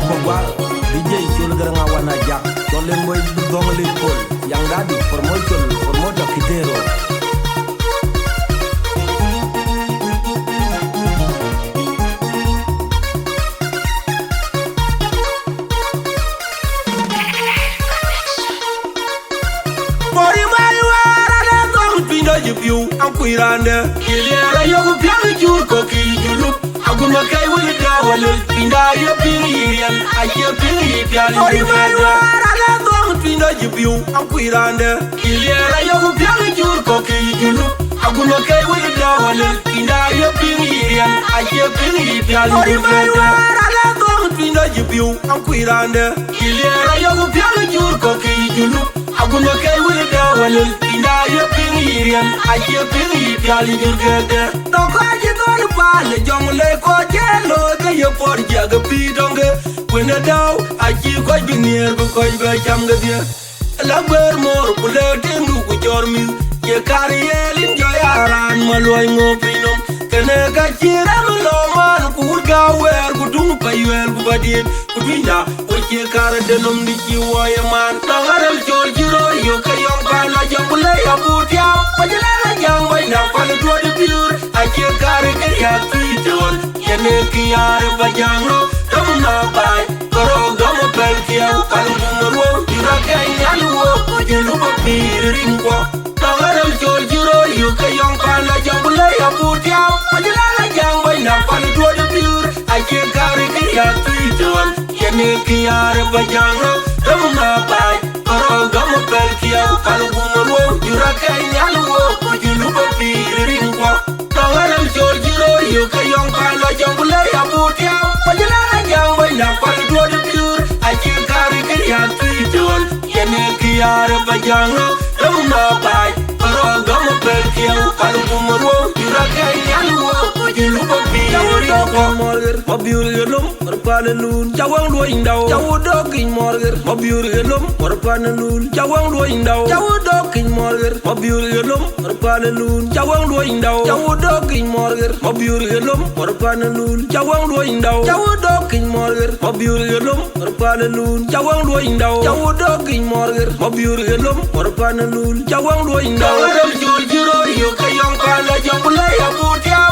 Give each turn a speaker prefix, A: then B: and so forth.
A: Pogwal, DJ Chul Garanga Wana Jack, Tolen Boy Dongoli Pol, Yang Daddy, Promoter Kitero.
B: You I'm queerande Yelera yogu piano jur koki julup Aguma kai wuli dawale Pinda ya piriyan Akia piri piano jufeda Ala gong pinda jibiu I'm queerande Yelera yogu piano jur koki julup Aguma kai wuli dawale Pinda ya piriyan Akia piri piano jufeda Ala gong pinda jibiu I'm queerande Yelera yogu piano jur koki julup Aguma kai wuli dawale Pinda ya piriyan Akia piri piano jufeda Toko aji golu pale Jongle ko jelo De ye por jaga pidonge Wena daw Aji koj binir Bu koj be chamga dia Lagber mor Kule tindu ku jormi Ye kariyelin joyaran Malway ngopinom Kene kachira maloman Kurga wer Kudung payuel Kubadin Kudinda Wache kara denom Diki waya man Tangaram chol jiro Yo kayong pala Jambule ya butia Pajalala jang Bayna pala dua de pure Ache kara kaya tuiton Kene kiyare bajangro Tamna bay Karo gama pel kia Pala bungarwo Jura kaya nyaluwo Kujilupa piri ringko Tangaram chol jiro Yo kayong pala Jambule ya butia Pajalala jang Bayna pala dua de pure Ache kara kaya tuiton Kene kiyare bajangro Tamna bay Karo gama pel kia Pala bungarwo Jura kaya nyaluwo Kujilupa piri ringko Tangaram chol jiro Yo kayong pala Jambule ya butia Pajalala jang Bayna pala dua de pure Ache kara kaya tuiton Kene kiyare bajangro Tamna bay Karo gama pel kia Pala bungarwo Jura kaya nyaluwo Kujilupa piri ringko Mabiur gelum Merpana nun Jawang dua indau Jawu dokin morger Mabiur gelum Merpana nun Jawang dua indau Jawu dokin morger Mabiur gelum Merpana nun Jawang dua indau Jawu dokin morger Mabiur gelum Merpana nun Jawang dua indau Jawu dokin morger Mabiur gelum Merpana nun Jawang dua indau Jawu dokin morger Mabiur gelum Merpana nun Jawang dua indau Tangaram jol jiro Yo kayong pala Jambule ya butia